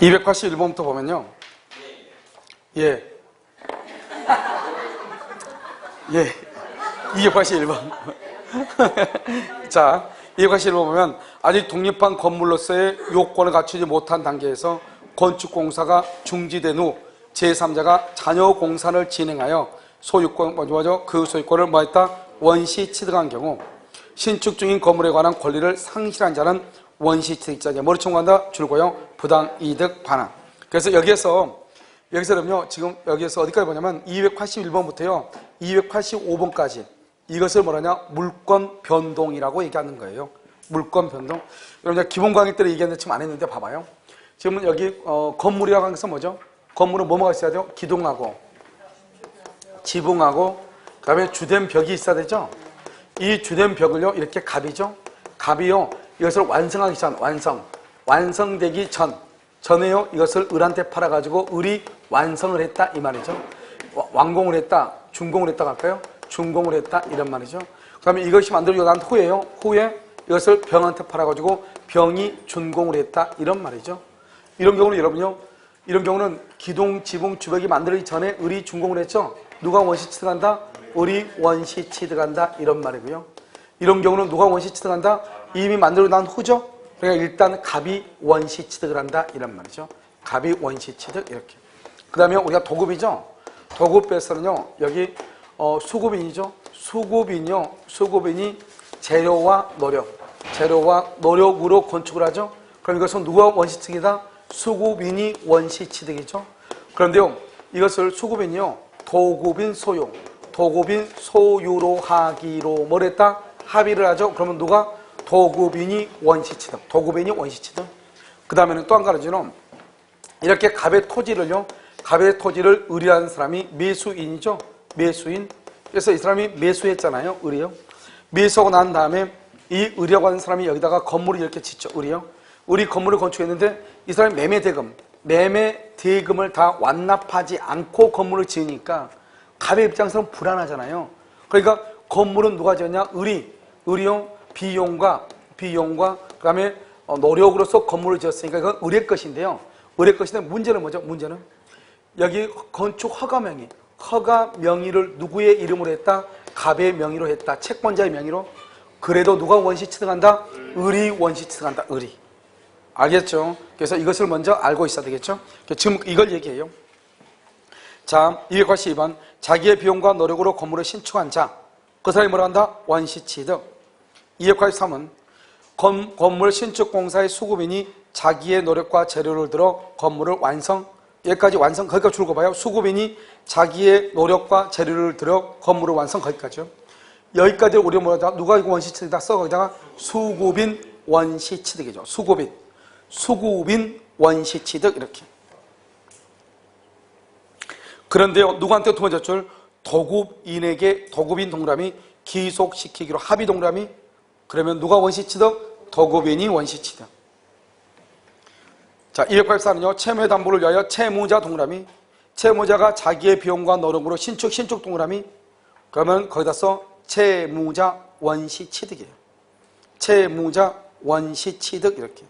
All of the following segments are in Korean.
281번부터 보면요. 예. 예. 281번. 자, 281번 보면 아직 독립한 건물로서의 요건을 갖추지 못한 단계에서 건축공사가 중지된 후 제3자가 잔여 공사를 진행하여 소유권, 그 소유권을 뭐했다? 원시 취득한 경우 신축 중인 건물에 관한 권리를 상실한 자는 원시 취득자에게 뭐를 청구한다? 줄고요. 부당이득 반환. 그래서 여기서는요, 지금 여기에서 어디까지 보냐면 281번부터요, 285번까지 이것을 뭐라냐? 물권 변동이라고 얘기하는 거예요. 물권 변동. 여러분, 기본 강의 때 얘기했는데 지금 안 했는데 봐봐요. 지금은 여기, 건물이라고 하는 것은 뭐죠? 건물은 뭐가 있어야 돼요? 기둥하고, 지붕하고, 그 다음에 주된 벽이 있어야 되죠? 이 주된 벽을요, 이렇게 갑이죠? 갑이요, 이것을 완성하기 전, 완성되기 전에요, 이것을 을한테 팔아가지고 을이 완성을 했다, 이 말이죠. 완공을 했다, 준공을 했다 할까요? 준공을 했다, 이런 말이죠. 그 다음에 이것이 만들어지고 난 후에요, 후에 이것을 병한테 팔아가지고 병이 준공을 했다, 이런 말이죠. 이런 경우는 여러분요, 이런 경우는 기둥, 지붕, 주벽이 만들어지기 전에 을이 준공을 했죠? 누가 원시 취득한다? 을이 원시 취득한다, 이런 말이고요. 이런 경우는 누가 원시 취득한다? 이미 만들어 난 후죠? 그러니까 일단 갑이 원시 취득을 한다, 이런 말이죠. 갑이 원시 취득, 이렇게. 그 다음에 우리가 도급이죠? 도급에서는요, 여기, 수급인이죠? 수급인이 재료와 노력으로 건축을 하죠? 그럼 이것은 누가 원시 취득이다? 수급인이 원시 취득이죠? 그런데요, 이것을 수급인이요, 도급인 소유로 하기로 뭘 했다? 합의를 하죠? 그러면 누가? 도급인이 원시 취득. 그 다음에는 또 한 가지는 이렇게 갑의 토지를 을이라는 사람이 매수인이죠? 매수인. 그래서 이 사람이 매수했잖아요? 을이요. 매수하고 난 다음에 이 을이라고 하는 사람이 여기다가 건물을 이렇게 짓죠? 을이요. 을이 건물을 건축했는데 이 사람이 매매 대금을 다 완납하지 않고 건물을 지으니까 갑의 입장에서는 불안하잖아요. 그러니까 건물은 누가 지었냐? 을이요. 비용과 그 다음에 노력으로서 건물을 지었으니까 이건 을의 것인데요. 을의 것인데 문제는 뭐죠? 문제는 여기 건축 허가 명의를 누구의 이름으로 했다? 갑의 명의로 했다. 채권자의 명의로. 그래도 누가 원시 취득한다? 을이 원시 취득한다. 을이. 알겠죠? 그래서 이것을 먼저 알고 있어야 되겠죠? 지금 이걸 얘기해요. 자, 282번. 자기의 비용과 노력으로 건물을 신축한 자. 그 사람이 뭐라 한다? 원시 취득. 283은 건물 신축공사의 수급인이 자기의 노력과 재료를 들어 건물을 여기까지 줄거봐요. 수급인이 자기의 노력과 재료를 들어 건물을 거기까지요. 여기까지를 우리가 뭐라다? 누가 이거 원시 취득이다 써? 거기다가 수급인 원시 취득이죠. 수급인 원시 취득, 이렇게. 그런데요, 누구한테 두 번째 줄? 도급인 동그라미 기속시키기로 합의 동그라미. 그러면 누가 원시 취득? 도급인이 원시 취득. 자, 284는요, 채무의 담보를 위하여 채무자 동그라미. 채무자가 자기의 비용과 노력으로 신축 동그라미. 그러면 거기다 써 채무자 원시 취득이에요. 채무자 원시 취득, 이렇게.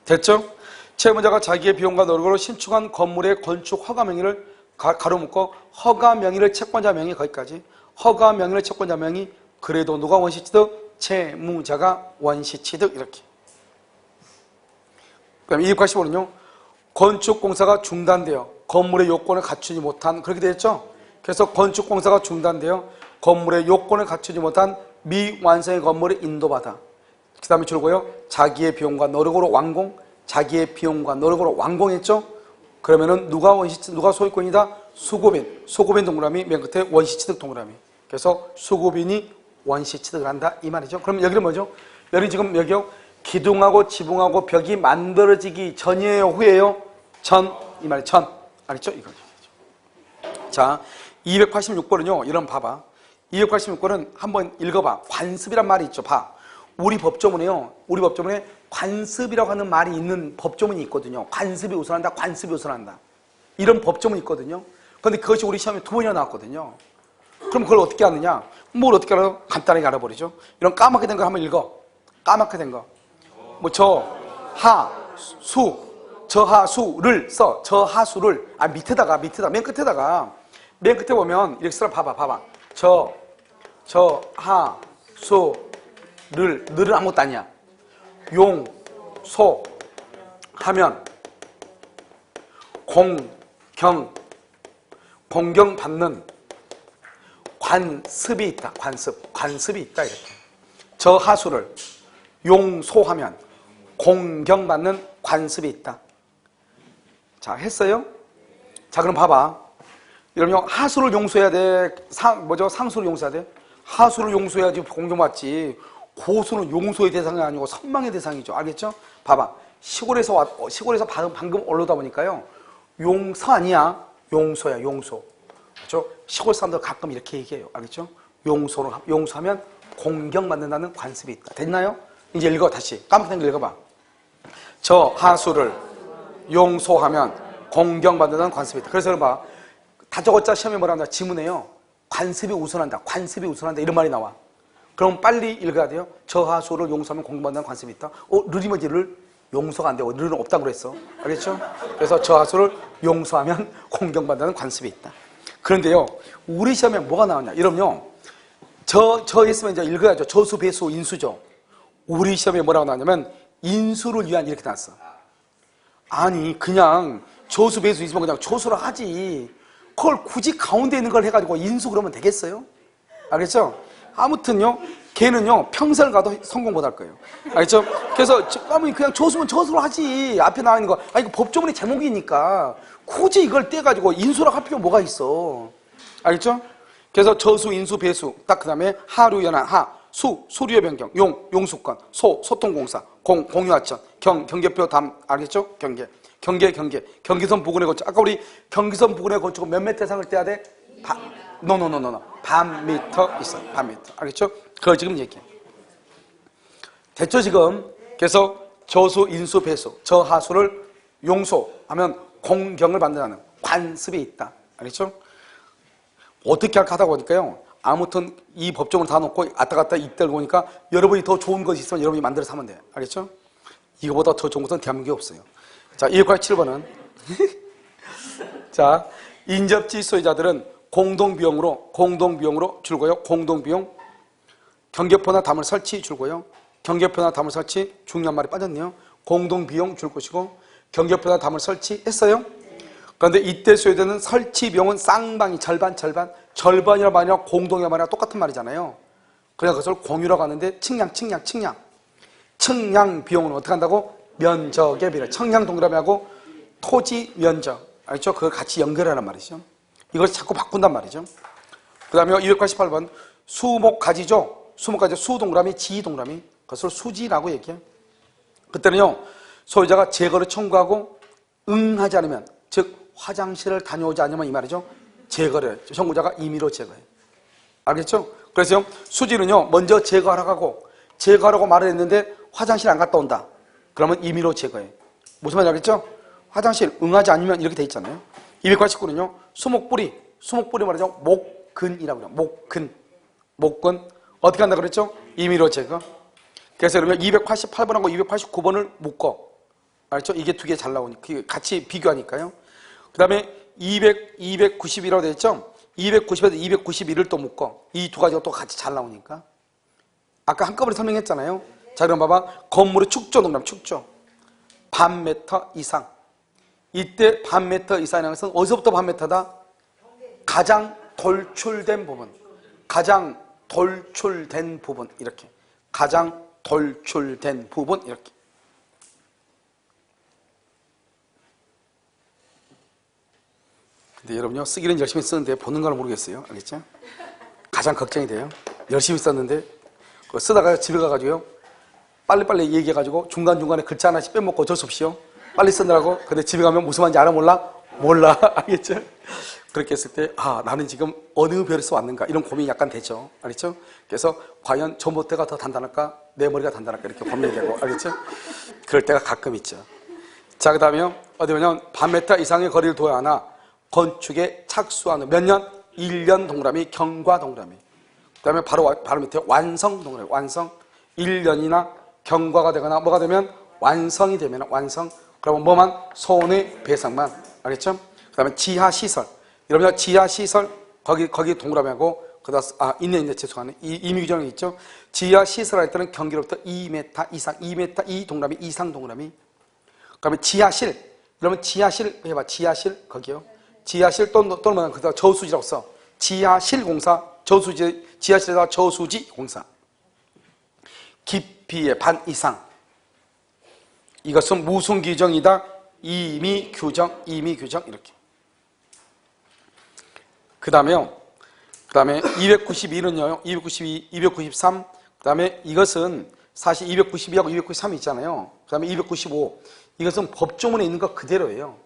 됐죠? 채무자가 자기의 비용과 노력으로 신축한 건물의 건축 허가 명의를 가로 묶고 허가 명의를 채권자 명의, 거기까지. 허가 명의를 채권자 명의. 그래도 누가 원시 취득? 채무자가 원시 취득, 이렇게. 그다음 285는요, 건축공사가 중단되어 건물의 요건을 갖추지 못한, 그렇게 되었죠? 그래서 건축공사가 중단되어 건물의 요건을 갖추지 못한 미완성의 건물을 인도받아. 그 다음에 줄고요, 자기의 비용과 노력으로 완공했죠? 그러면은 누가 소유권이다? 수급인 동그라미, 맨 끝에 원시 취득 동그라미. 그래서 수급인이 원시 취득을 한다, 이 말이죠. 그럼 여기는 뭐죠? 여기 지금 여기요, 기둥하고 지붕하고 벽이 만들어지기 전이에요, 후에요? 이 말이 알겠죠? 이거죠. 자, 286번은요, 이런 봐봐. 286번은 한번 읽어봐. 관습이란 말이 있죠. 봐. 우리 법조문에 관습이라고 하는 말이 있는 법조문이 있거든요. 관습이 우선한다. 이런 법조문이 있거든요. 그런데 그것이 우리 시험에 2번이나 나왔거든요. 그럼 그걸 어떻게 하느냐? 뭘 어떻게 알아? 간단하게 알아버리죠. 이런 까맣게 된 걸 한번 읽어. 까맣게 된 거. 뭐 저하수를 써. 저하수를 밑에다가 맨 끝에 보면 이렇게 써. 봐봐. 늘은 아무것도 아니야. 용소 하면 공경받는 관습이 있다. 관습이 있다. 이렇게. 저하수를 용소하면 공경받는 관습이 있다. 자, 했어요? 자, 그럼 봐봐. 여러분, 하수를 용서해야 돼? 상수를 용서해야 돼? 하수를 용서해야지 공경받지. 고수는 용서의 대상이 아니고 선망의 대상이죠. 알겠죠? 봐봐. 시골에서 방금 올라오다 보니까요. 용서 아니야. 용서야, 용서. 그렇죠? 시골 사람들 가끔 이렇게 얘기해요. 알겠죠? 용서하면 공경받는다는 관습이 있다. 됐나요? 이제 읽어, 다시. 까맣게 거 읽어봐. 저 하수를 용서하면 공경받는다는 관습이 있다. 그래서 봐. 다 적었자 시험에 뭐라 한다? 지문에요. 관습이 우선한다. 이런 말이 나와. 그럼 빨리 읽어야 돼요. 저 하수를 용서하면 공경받는다는 관습이 있다. 르리머지를 용서가 안 되고 르는 없다고 그랬어. 알겠죠? 그래서 저 하수를 용서하면 공경받는다는 관습이 있다. 그런데요, 우리 시험에 뭐가 나왔냐? 여러분요, 저 했으면 이제 읽어야죠. 저수, 배수, 인수죠. 우리 시험에 뭐라고 나왔냐면 인수를 위한 이렇게 나왔어. 아니, 그냥 저수, 배수 있으면 그냥 저수를 하지. 그걸 굳이 가운데 있는 걸 해가지고 인수 그러면 되겠어요? 알겠죠? 아무튼요, 걔는요, 평생을 가도 성공 못 할 거예요. 알겠죠? 그래서 그냥 저수면 저수로 하지. 앞에 나와 있는 거. 이거 법조문의 제목이니까 굳이 이걸 떼가지고 인수라고 할 필요 뭐가 있어. 알겠죠? 그래서 저수, 인수, 배수. 딱 그 다음에 하류, 연한, 수류의 변경, 용수권, 소통공사, 공유하천, 경계표, 알겠죠? 경계선 부근의 건축. 아까 우리 경계선 부근의 건축은 몇 미터 이상을 떼야 돼? 반 미터 있어. 반 미터. 알겠죠? 그걸 지금 얘기해. 됐죠, 지금? 그래서 저수, 인수, 배수, 저하수를 용서하면 공경을 받는다는 관습이 있다. 알겠죠? 어떻게 할까 하다 보니까요. 아무튼 이 법정을 다 놓고 왔다 이때를 보니까 여러분이 더 좋은 것이 있으면 여러분이 만들어서 하면 돼. 알겠죠? 이거보다 더 좋은 것은 대한민국에 없어요. 자, 287번은 자, 인접지 소유자들은 공동비용으로 줄고요. 공동비용 경계표나 담을 설치 줄고요. 경계표나 담을 설치 중요한 말이 빠졌네요. 공동비용 줄 것이고 경계표나 담을 설치했어요. 그런데 이때 소요되는 설치 비용은 쌍방이 절반이란 말이나 공동이란 말이나 똑같은 말이잖아요. 그래서 그것을 공유라고 하는데 측량 비용은 어떻게 한다고? 면적의 비례. 청량 동그라미하고 토지 면적. 알죠? 그걸 같이 연결하란 말이죠. 이걸 자꾸 바꾼단 말이죠. 그 다음에 288번 수목가지죠. 수목가지 수동그라미, 지동그라미. 그것을 수지라고 얘기해요. 그때는요, 소유자가 제거를 청구하고 응하지 않으면, 즉 화장실을 다녀오지 않으면 이 말이죠. 제거를 청구자가 임의로 제거해요. 알겠죠? 그래서 수지는요, 먼저 제거하라고 말을 했는데 화장실 안 갔다 온다. 그러면 임의로 제거해. 무슨 말인지 알겠죠? 화장실 응하지 않으면 이렇게 돼 있잖아요. 289는요. 수목뿌리 말이죠. 목근이라고 해요. 목근. 어떻게 한다 그랬죠? 임의로 제거. 그래서 그러면 288번하고 289번을 묶어. 알죠? 이게 두 개 잘 나오니까 같이 비교하니까요. 그 다음에 291이라고 되어 있죠? 290에서 291을 또 묶어. 이 두 가지가 또 같이 잘 나오니까. 아까 한꺼번에 설명했잖아요. 자, 그럼 봐봐. 건물의 축조 동그라미, 축조. 반 미터 이상. 이때 반 미터 이상이라는 것은 어디서부터 반 미터다? 가장 돌출된 부분. 이렇게. 가장 돌출된 부분, 이렇게. 근데 여러분요, 쓰기는 열심히 쓰는데 보는 걸 모르겠어요. 알겠죠? 가장 걱정이 돼요. 열심히 썼는데, 그거 쓰다가 집에 가가지고요, 빨리빨리 얘기해가지고 중간중간에 글자 하나씩 빼먹고 어쩔 수 없이요. 빨리 쓰느라고. 근데 집에 가면 무슨 말인지 알아? 몰라. 알겠죠? 그렇게 했을 때, 나는 지금 어느 별에서 왔는가? 이런 고민이 약간 되죠. 알겠죠? 그래서 과연 저 못대가 더 단단할까? 내 머리가 단단할까? 이렇게 고민이 되고. 알겠죠? 그럴 때가 가끔 있죠. 자, 그 다음에요. 어디 보면 반 미터 이상의 거리를 둬야 하나 건축에 착수하는 몇 년? 1년 동그라미, 경과 동그라미. 그 다음에 바로 밑에 완성 동그라미. 완성. 1년이나 경과가 되거나 뭐가 되면 완성이 되면 완성. 그러면 뭐만? 손해배상만. 알겠죠? 그 다음에 지하시설. 여러분 지하시설 거기 동그라미하고 있네 죄송하네. 임의규정이 있죠. 지하시설 할 때는 경계로부터 2m 이상 2m 이 동그라미 이상 동그라미. 그다음에 지하실. 그러면 지하실 해봐. 지하실 거기요. 지하실 또는 그다음 저수지라고 써. 지하실 공사 저수지 지하실에다가 저수지 공사. 깊이의 반 이상. 이것은 무슨 규정이다? 임의규정 이렇게. 그 다음에 292는요, 292, 293, 그 다음에 이것은 사실 292하고 293이 있잖아요. 그 다음에 295. 이것은 법조문에 있는 것 그대로예요.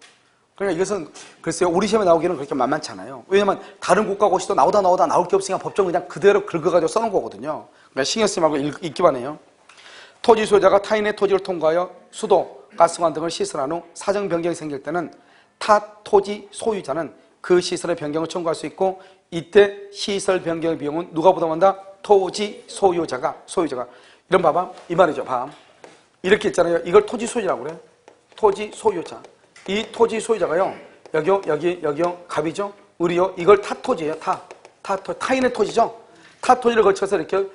그러니까 이것은, 글쎄요, 우리 시험에 나오기는 그렇게 만만찮아요. 왜냐면 다른 국가 고시도 나오다 나올 게 없으니까 법조문 그냥 그대로 긁어가지고 써놓은 거거든요. 그러니까 신경 쓰지 말고 읽기만 해요. 토지 소유자가 타인의 토지를 통과하여 수도, 가스관 등을 시설한 후 사정 변경이 생길 때는 타 토지 소유자는 그 시설의 변경을 청구할 수 있고 이때 시설 변경의 비용은 누가 부담한다? 토지 소유자가. 이런 봐봐. 이 말이죠. 봐. 이렇게 있잖아요. 이걸 토지 소유자라고 그래. 토지 소유자. 이 토지 소유자가요. 여기요. 갑이죠. 을이요. 이걸 타 토지예요. 타인의 토지죠. 타 토지를 거쳐서 이렇게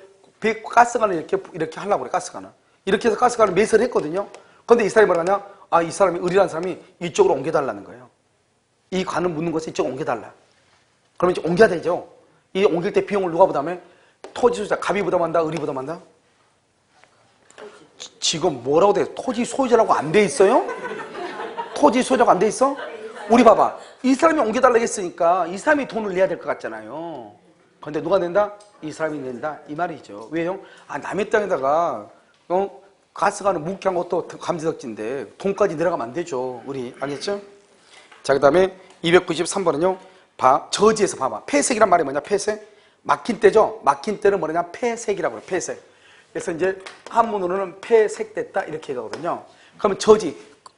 가스관을 이렇게 하려고 그래. 가스관을. 이렇게 해서 가스관을 매설을 했거든요. 그런데 이 사람이 뭐라냐? 이 사람이 을이라는 사람이 이쪽으로 옮겨달라는 거예요. 이 관을 묻는 것을 이쪽으로 옮겨달라. 그러면 이제 옮겨야 되죠. 이 옮길 때 비용을 누가 부담해? 토지 소유자. 갑이 부담한다? 을이 부담한다? 지금 뭐라고 돼? 토지 소유자라고 안 돼 있어요? 토지 소유자가 안 돼 있어? 우리 봐봐. 이 사람이 옮겨달라고 했으니까 이 사람이 돈을 내야 될 것 같잖아요. 그런데 누가 낸다? 이 사람이 낸다. 이 말이죠. 왜요? 남의 땅에다가 가스관을 묵게 한 것도 감지덕지인데 돈까지 내려가면 안 되죠. 우리 알겠죠? 자, 그 다음에 293번은요. 저지에서 봐봐. 폐색이란 말이 뭐냐? 폐색. 막힌 때죠. 막힌 때는 뭐냐? 폐색이라고 해요. 폐색. 그래서 이제 한문으로는 폐색됐다 이렇게 얘기하거든요. 그러면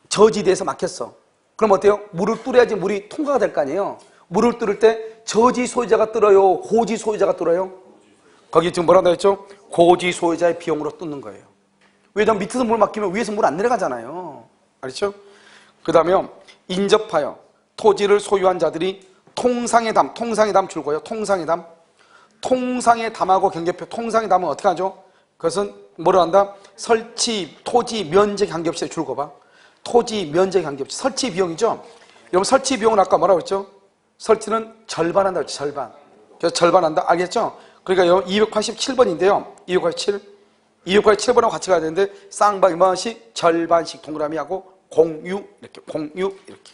저지대에서 막혔어. 그럼 어때요? 물을 뚫어야지 물이 통과가 될 거 아니에요. 물을 뚫을 때 저지 소유자가 뚫어요? 고지 소유자가 뚫어요? 거기 지금 뭐라고 했죠? 고지 소유자의 비용으로 뚫는 거예요. 왜냐면 밑에서 물 막히면 위에서 물 안 내려가잖아요. 알겠죠? 그 다음에 인접하여 토지를 소유한 자들이 통상의 담 줄거예요. 통상의 담하고 경계표 통상의 담은 어떻게 하죠? 그것은 뭐로 한다? 설치, 토지 면적 관계없이 줄거봐. 토지 면적 관계없이 설치 비용이죠. 여러분 설치 비용은 아까 뭐라고 했죠? 설치는 절반한다고 했죠. 절반. 그래서 절반한다. 알겠죠? 그러니까 287번인데요. 287번하고 같이 가야 되는데 쌍방이 뭐씩 절반씩 동그라미하고 공유 이렇게.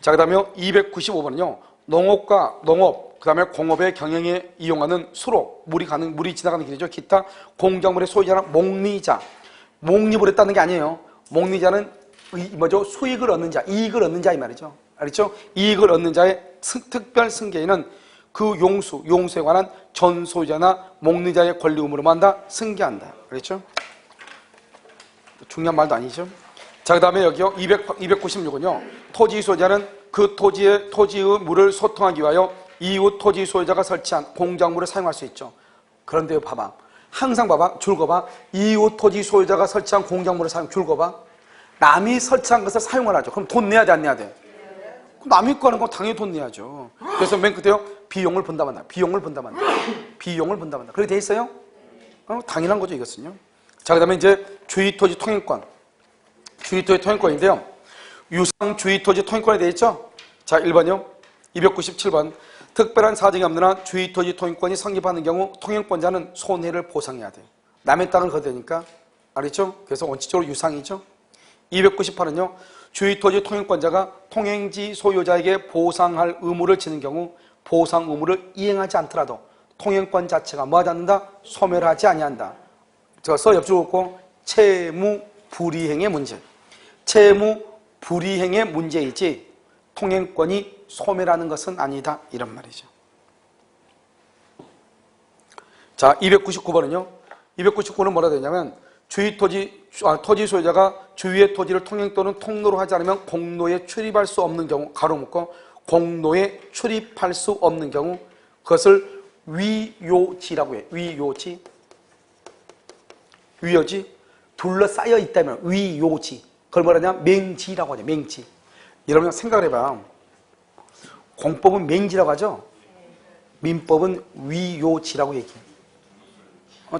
자, 그 다음에 295번은요. 농업, 그 다음에 공업의 경영에 이용하는 수로, 물이 지나가는 길이죠. 기타 공작물의 소유자는 목리자. 목립을 했다는 게 아니에요. 목리자는 수익을 얻는 자, 이익을 얻는 자 이 말이죠. 알겠죠? 이익을 얻는 자의 특별 승계인은 그 용수에 관한 전 소유자나 목리자의 권리 의무로 한다? 승계한다. 알겠죠? 중요한 말도 아니죠. 자, 그 다음에 여기요. 296은요. 토지 소유자는 그 토지의 물을 소통하기 위하여 이웃 토지 소유자가 설치한 공작물을 사용할 수 있죠. 그런데 봐봐. 항상 봐봐. 줄거봐. 이웃 토지 소유자가 설치한 공작물을 줄거봐. 남이 설치한 것을 사용을 하죠. 그럼 돈 내야 돼, 안 내야 돼? 남이 거 하는 건 당연히 돈 내야죠. 그래서 맨 끝에요. 비용을 분담한다. 그렇게 돼 있어요? 당연한 거죠, 이것은요. 자, 그 다음에 이제 주의토지 통행권. 주의토지 통행권인데요. 유상주의토지 통행권에 되어 있죠? 자, 1번이요. 297번. 특별한 사정이 없는 한 주의토지 통행권이 성립하는 경우 통행권자는 손해를 보상해야 돼. 남의 땅을 거두니까. 알겠죠? 그래서 원칙적으로 유상이죠. 298은요. 주의토지 통행권자가 통행지 소유자에게 보상할 의무를 지는 경우 보상 의무를 이행하지 않더라도 통행권 자체가 뭐하지 않는다? 소멸하지 아니한다. 써 옆줄 긋고 채무 불이행의 문제. 채무 불이행의 문제이지 통행권이 소멸하는 것은 아니다. 이런 말이죠. 자, 299번은요. 299는 뭐라 되냐면 토지 소유자가 주위의 토지를 통행 또는 통로로 하지 않으면 공로에 출입할 수 없는 경우 가로 묶고 공로에 출입할 수 없는 경우 그것을 위요지라고 해요. 위요지. 위요지 둘러싸여 있다면 위요지. 그걸 뭐라냐? 맹지라고 하죠. 맹지. 여러분 생각을 해봐. 공법은 맹지라고 하죠. 민법은 위요지라고 얘기해.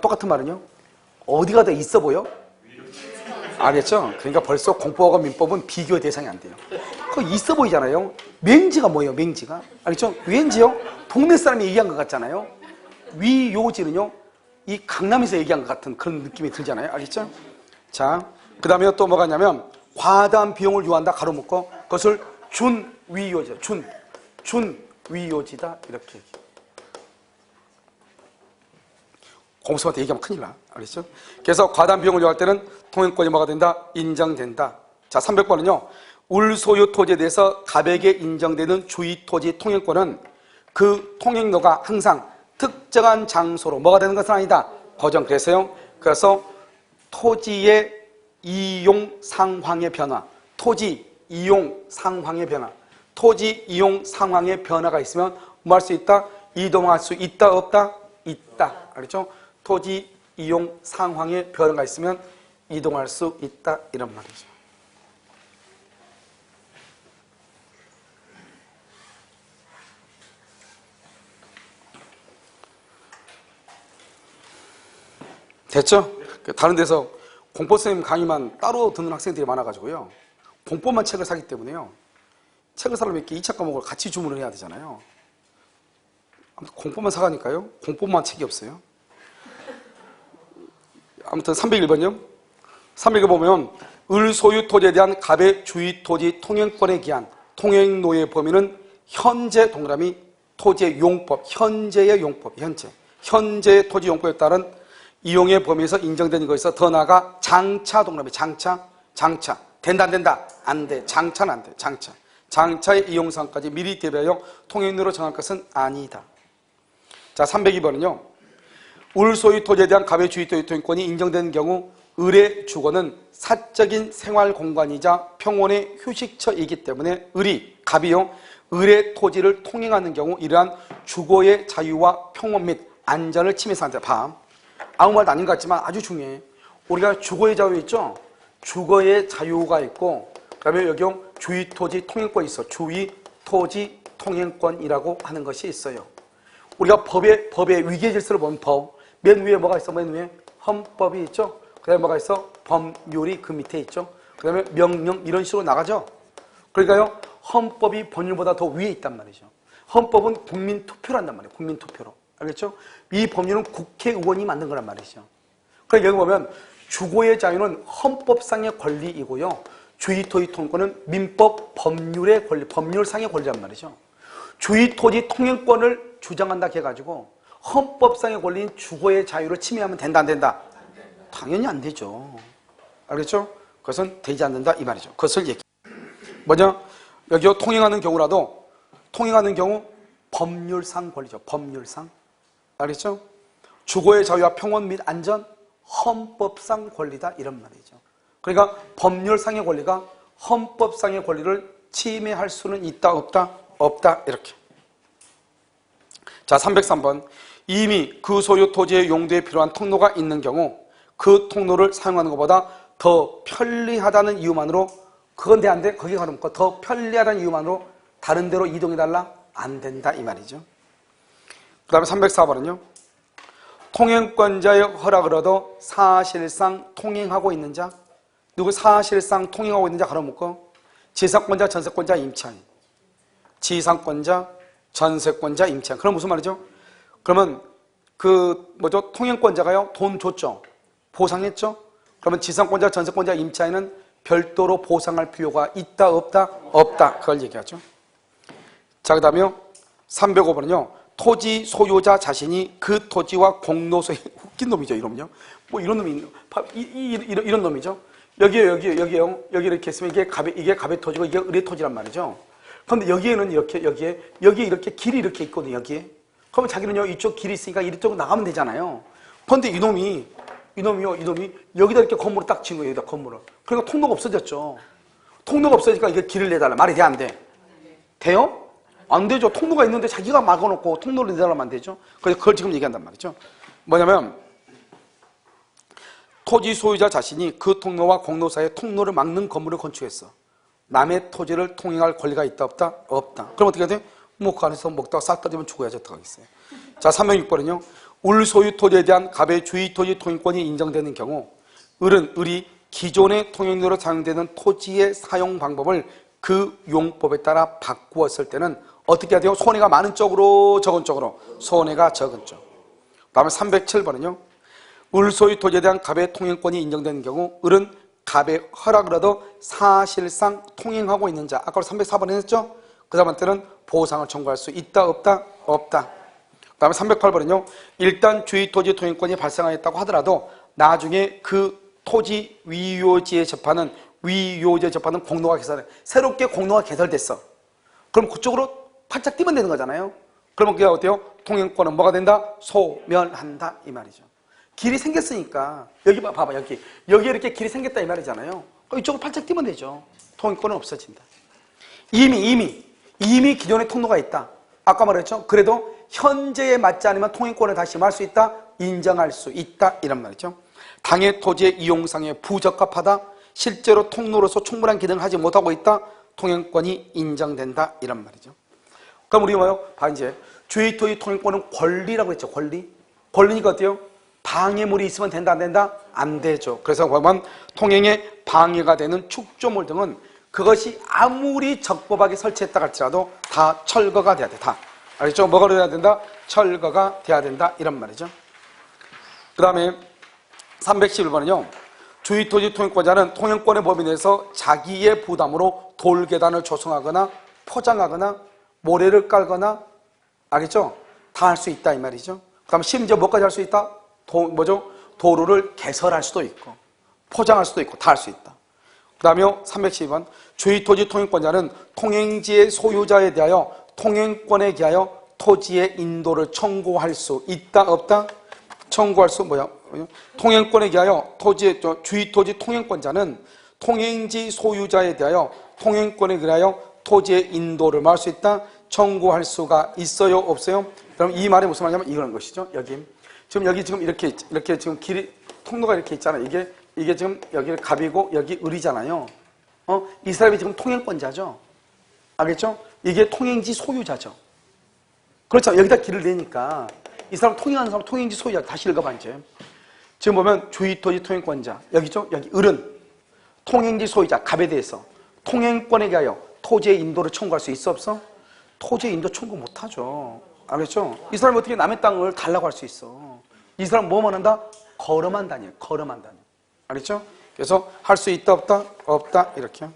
똑같은 말은요. 어디가 더 있어 보여? 알겠죠? 그러니까 벌써 공법과 민법은 비교 대상이 안 돼요. 그거 있어 보이잖아요. 맹지가 뭐예요? 맹지가? 알겠죠? 왠지요? 동네 사람이 얘기한 것 같잖아요. 위요지는요. 이 강남에서 얘기한 것 같은 그런 느낌이 들잖아요. 알겠죠? 자, 그 다음에 또 뭐가 있냐면 과다한 비용을 요한다 가로묶어 그것을 준위요지다. 준위요지다 이렇게 얘기해요. 공수한테 얘기하면 큰일 나. 알겠죠? 그래서 과다한 비용을 요할 때는 통행권이 뭐가 된다? 인정된다. 자, 300번은요. 울소유 토지에 대해서 갑에게 인정되는 주의토지 통행권은 그 통행로가 항상 특정한 장소로 뭐가 되는 것은 아니다. 고정. 그래서 토지의 이용 상황의 변화, 토지 이용 상황의 변화, 토지 이용 상황의 변화가 있으면 뭐 할 수 있다? 이동할 수 있다 없다? 있다. 알겠죠? 토지 이용 상황의 변화가 있으면 이동할 수 있다 이런 말이죠. 됐죠? 다른 데서 공법 선생님 강의만 따로 듣는 학생들이 많아가지고요. 공법만 책을 사기 때문에요. 책을 사려면 이렇게 2차 과목을 같이 주문을 해야 되잖아요. 아무튼 공법만 사가니까요. 공법만 책이 없어요. 아무튼 301번요. 301번 보면 을소유 토지에 대한 갑의 주의 토지 통행권에 기한 통행로의 범위는 현재 동그라미 토지의 용법, 현재의 용법, 현재의 토지 용법에 따른 이용의 범위에서 인정된 것에서 더 나아가 장차 동그라미 장차 된다 안 된다 안 돼. 장차는 안 돼. 장차의 이용사항까지 미리 대비하여 통행로로 정할 것은 아니다. 자, 302번은요. 울소유 토지에 대한 갑의 주의 토지 통행권이 인정되는 경우 을의 주거는 사적인 생활 공간이자 평온의 휴식처이기 때문에 갑이요. 을의 토지를 통행하는 경우 이러한 주거의 자유와 평온 및 안전을 침해하는 다. 아무 말도 아닌 것 같지만 아주 중요해. 우리가 주거의 자유 있죠? 주거의 자유가 있고 그 다음에 여기 주의 토지 통행권이 있어. 주의 토지 통행권이라고 하는 것이 있어요. 우리가 법의 위계 질서를 보면 맨 위에 뭐가 있어? 맨 위에 헌법이 있죠? 그 다음에 뭐가 있어? 법률이 그 밑에 있죠? 그 다음에 명령 이런 식으로 나가죠? 그러니까요. 헌법이 법률보다 더 위에 있단 말이죠. 헌법은 국민투표를 한단 말이에요. 국민투표로. 알겠죠? 이 법률은 국회의원이 만든 거란 말이죠. 그러니까 여기 보면 주거의 자유는 헌법상의 권리이고요. 주의토지 통행권은 민법 법률의 권리, 법률상의 권리란 말이죠. 주의토지 통행권을 주장한다 해가지고 헌법상의 권리인 주거의 자유를 침해하면 된다 안 된다? 당연히 안 되죠. 알겠죠? 그것은 되지 않는다 이 말이죠. 그것을 얘기해. 뭐냐? 여기 통행하는 경우라도 통행하는 경우 법률상 권리죠. 법률상. 알겠죠? 주거의 자유와 평온 및 안전 헌법상 권리다 이런 말이죠. 그러니까 법률상의 권리가 헌법상의 권리를 침해할 수는 있다 없다? 없다 이렇게. 자, 303번. 이미 그 소유 토지의 용도에 필요한 통로가 있는 경우 그 통로를 사용하는 것보다 더 편리하다는 이유만으로 그건 돼 안 돼? 거기 가는 거 더 편리하다는 이유만으로 다른 데로 이동해달라? 안 된다 이 말이죠. 그 다음에 304번은요. 통행권자의 허락을 얻어 사실상 통행하고 있는 자 누구 사실상 통행하고 있는 자 가로묶어 지상권자, 전세권자, 임차인 지상권자, 전세권자, 임차인 그럼 무슨 말이죠? 그러면 통행권자가요 돈 줬죠? 보상했죠? 그러면 지상권자, 전세권자, 임차인은 별도로 보상할 필요가 있다 없다? 없다 그걸 얘기하죠. 자, 그 다음에요 305번은요 토지 소유자 자신이 그 토지와 공로소에 웃긴 놈이죠 이놈요. 뭐 이런 놈이 이런 놈이죠. 여기요 여기 이렇게 있으면 이게 갑의 토지고 이게 을의 토지란 말이죠. 그런데 여기에는 여기에 이렇게 길이 이렇게 있거든요. 여기에. 그러면 자기는요 이쪽 길이 있으니까 이쪽으로 나가면 되잖아요. 그런데 이놈이 여기다 이렇게 건물을 딱 지은 거예요. 여기다 건물을. 그러니까 통로가 없어졌죠. 통로가 없어지니까 이게 길을 내달라. 말이 돼 안 돼? 돼요? 안 되죠. 통로가 있는데 자기가 막아놓고 통로를 내달라면 안 되죠. 그래서 그걸 지금 얘기한단 말이죠. 뭐냐면 토지 소유자 자신이 그 통로와 공로 사이에 통로를 막는 건물을 건축했어. 남의 토지를 통행할 권리가 있다 없다? 없다. 그럼 어떻게 해야 돼? 뭐 그 안에서 먹다가 싹 떨어지면 죽어야지 어떡하겠어요. 자, 306번은요. 을 소유 토지에 대한 갑의 주의 토지 통행권이 인정되는 경우 을이 기존의 통행료로 사용되는 토지의 사용 방법을 그 용법에 따라 바꾸었을 때는 어떻게 해야 돼요? 손해가 많은 쪽으로 적은 쪽으로? 손해가 적은 쪽. 다음에 307번은요. 을 소유 토지에 대한 갑의 통행권이 인정되는 경우 을은 갑의 허락을 얻어 사실상 통행하고 있는 자. 아까 304번에 했죠? 그 사람한테는 보상을 청구할 수 있다 없다? 없다. 그 다음에 308번은요. 일단 주의 토지 통행권이 발생하였다고 하더라도 나중에 그 토지 위요지에 접하는 공로가 개설돼. 새롭게 공로가 개설됐어. 그럼 그쪽으로 팔짝 뛰면 되는 거잖아요. 그러면 그게 어때요? 통행권은 뭐가 된다? 소멸한다 이 말이죠. 길이 생겼으니까 여기 봐봐 여기 이렇게 길이 생겼다 이 말이잖아요. 이쪽으로 팔짝 뛰면 되죠. 통행권은 없어진다. 이미 기존에 통로가 있다. 아까 말했죠. 그래도 현재에 맞지 않으면 통행권을 다시 할 수 있다. 인정할 수 있다 이런 말이죠. 당해 토지의 이용상에 부적합하다. 실제로 통로로서 충분한 기능을 하지 못하고 있다. 통행권이 인정된다 이런 말이죠. 그럼 우리 뭐요? 봐 이제 주의 토지 통행권은 권리라고 했죠. 권리니까 어때요? 방해물이 있으면 된다 안 된다? 안 되죠. 그래서 보면 통행에 방해가 되는 축조물 등은 그것이 아무리 적법하게 설치했다 할지라도 다 철거가 돼야 돼. 다. 알겠죠? 뭐가 돼야 된다? 철거가 돼야 된다 이런 말이죠. 그 다음에 311번은요. 주의 토지 통행권자는 통행권의 범위 내에서 자기의 부담으로 돌계단을 조성하거나 포장하거나 모래를 깔거나 알겠죠? 다 할 수 있다 이 말이죠. 그럼 심지어 뭐까지 할 수 있다? 도로를 개설할 수도 있고 포장할 수도 있고 다 할 수 있다. 그 다음에 312번 주의 토지 통행권자는 통행지의 소유자에 대하여 통행권에 기하여 토지의 인도를 청구할 수 있다 없다? 청구할 수 통행권에 기하여 주의 토지 통행권자는 통행지 소유자에 대하여 통행권에 기하여 토지의 인도를 막을 수 있다? 청구할 수가 있어요 없어요? 그럼 이 말이 무슨 말이냐면 이런 것이죠. 여기 지금 이렇게 지금 길이 통로가 이렇게 있잖아요. 이게 지금 여기 갑이고 여기 을이잖아요. 이 사람이 지금 통행권자죠. 알겠죠? 이게 통행지 소유자죠. 그렇죠. 여기다 길을 내니까 이 사람 통행하는 사람 통행지 소유자. 다시 읽어봐 이제. 지금 보면 주의 토지 통행권자 여기죠. 여기 을은 통행지 소유자 갑에 대해서 통행권에 대하여 토지의 인도를 청구할 수 있어 없어? 토지의 인도 청구 못하죠. 알겠죠? 이 사람이 어떻게 남의 땅을 달라고 할 수 있어? 이 사람 뭐만 한다? 걸음한다니에요. 걸음한다니. 알겠죠? 그래서 할 수 있다 없다? 없다 이렇게.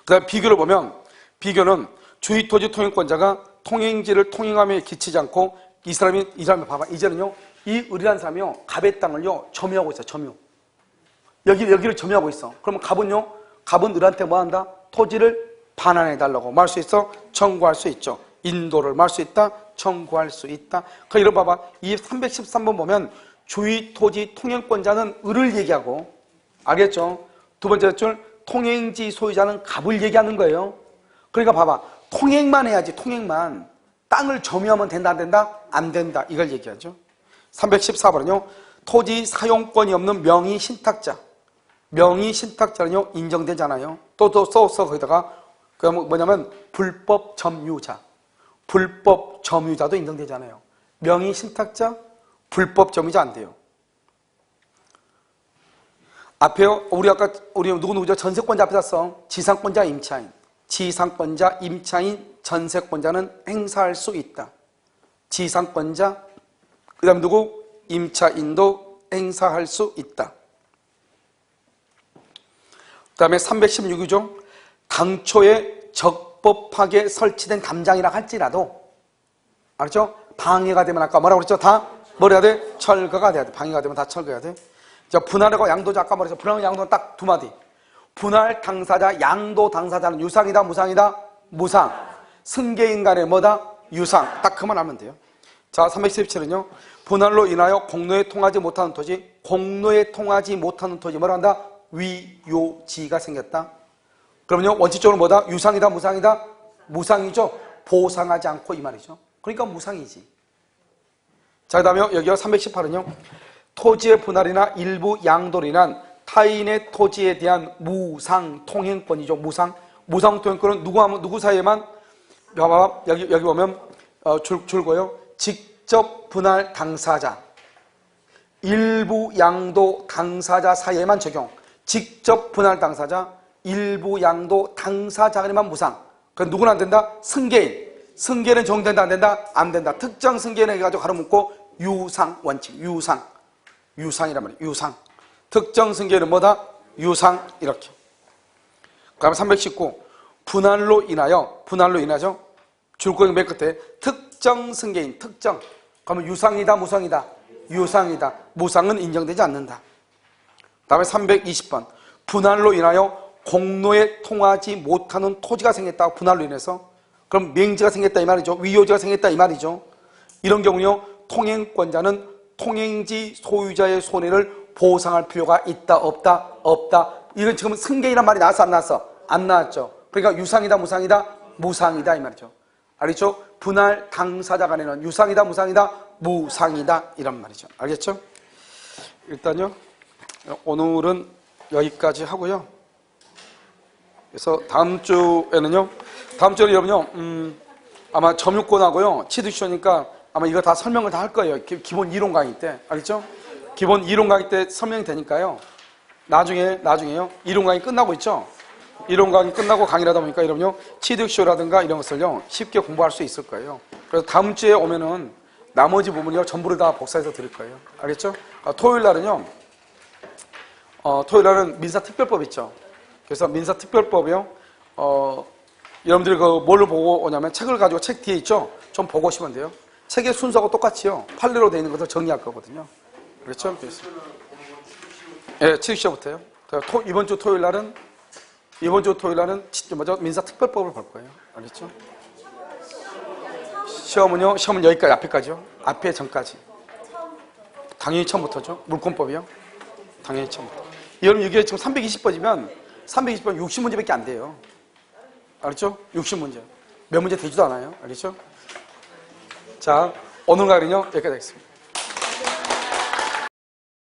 그 다음 비교를 보면 비교는 주의 토지 통행권자가 통행지를 통행함에 기치지 않고 이 사람이 봐봐. 이제는요 이 을이라는 사람이요 갑의 땅을요 점유하고 있어. 점유. 여기를 점유하고 있어. 그러면 갑은 을한테 뭐 한다? 토지를 반환해 달라고 말 수 있어? 청구할 수 있죠. 인도를 말 수 있다? 청구할 수 있다. 그 이런 봐봐. 이 313번 보면 주의 토지 통행권자는 을을 얘기하고 알겠죠? 두 번째 줄 통행지 소유자는 갑을 얘기하는 거예요. 그러니까 봐봐. 통행만 해야지. 통행만. 땅을 점유하면 된다 안 된다? 안 된다. 이걸 얘기하죠. 314번은요. 토지 사용권이 없는 명의 신탁자. 명의 신탁자는요 인정되잖아요. 또 써서 거기다가 그 뭐냐면 불법 점유자. 불법 점유자도 인정되잖아요. 명의 신탁자, 불법 점유자 안 돼요. 앞에요. 우리 누구죠? 전세권자 앞에 놨어. 지상권자, 임차인. 지상권자, 임차인, 전세권자는 행사할 수 있다. 지상권자, 그 다음 누구? 임차인도 행사할 수 있다. 그 다음에 316이죠. 당초에 적법하게 설치된 담장이라 할지라도 알았죠? 방해가 되면 아까 뭐라고 그랬죠? 다 뭘 해야 돼? 철거가 돼야 돼. 방해가 되면 다 철거해야 돼. 자, 분할하고 양도자 아까 말했죠. 분할하고 양도는 딱 두 마디. 분할 당사자, 양도 당사자는 유상이다, 무상이다? 무상. 승계인 간에 뭐다? 유상. 딱 그만 하면 돼요. 자, 317은요. 분할로 인하여 공로에 통하지 못하는 토지, 공로에 통하지 못하는 토지 뭐라 한다? 위요지가 생겼다. 그러면요 원칙적으로 뭐다? 유상이다 무상이다? 무상이죠. 보상하지 않고 이 말이죠. 그러니까 무상이지. 자, 그 다음에 여기가 318은요 토지의 분할이나 일부 양도인한 타인의 토지에 대한 무상통행권이죠. 무상통행권은 누구 사이에만, 여기 보면 줄거요. 직접 분할 당사자, 일부 양도 당사자 사이에만 적용. 직접 분할 당사자, 일부 양도 당사자에만 무상. 그럼 누구는 안 된다? 승계인. 승계는 정된다, 안 된다? 안 된다. 특정 승계인에 해가지고 가로 묶고 유상 원칙. 유상이란 말이에요. 유상. 특정 승계는 뭐다? 유상. 이렇게. 그 다음에 319. 분할로 인하죠. 줄거기 맨 끝에 특정 승계인. 특정. 그러면 유상이다, 무상이다? 유상이다. 무상은 인정되지 않는다. 그 다음에 320번. 분할로 인하여 공로에 통하지 못하는 토지가 생겼다. 분할로 인해서. 그럼 맹지가 생겼다 이 말이죠. 위요지가 생겼다 이 말이죠. 이런 경우요. 통행권자는 통행지 소유자의 손해를 보상할 필요가 있다, 없다? 없다. 이건 지금 승계이란 말이 나왔어, 안 나왔어? 안 나왔죠. 그러니까 유상이다, 무상이다? 무상이다 이 말이죠. 알겠죠? 분할 당사자 간에는 유상이다, 무상이다? 무상이다 이런 말이죠. 알겠죠? 일단요, 오늘은 여기까지 하고요. 그래서 다음 주에는 여러분요, 아마 점유권하고요, 취득시효니까 아마 이거 다 설명을 다 할 거예요. 기본 이론 강의 때. 알겠죠? 기본 이론 강의 때 설명이 되니까요. 나중에요. 이론 강의 끝나고 있죠? 이론 강의 끝나고 강의를 하다 보니까 여러분요, 취득시효라든가 이런 것을요, 쉽게 공부할 수 있을 거예요. 그래서 다음 주에 오면은 나머지 부분이요, 전부를 다 복사해서 드릴 거예요. 알겠죠? 토요일 날은요, 토요일 날은 민사특별법 있죠? 그래서 민사특별법이요, 여러분들이 뭘로 보고 오냐면 책을 가지고 책 뒤에 있죠? 좀 보고 오시면 돼요. 책의 순서하고 똑같이요. 판례로 되어 있는 것을 정리할 거거든요. 그렇죠? 예, 취득시효부터요. 이번 주 토요일 날은 민사특별법을 볼 거예요. 알겠죠? 시험은 여기까지, 앞에까지요. 앞에 전까지. 당연히 처음부터죠. 물권법이요. 당연히 처음부터. 여러분, 이게 지금 320번이면 60문제밖에 안 돼요. 알겠죠? 60문제. 몇 문제 되지도 않아요. 알겠죠? 자, 오늘 강의는요, 여기까지 하겠습니다.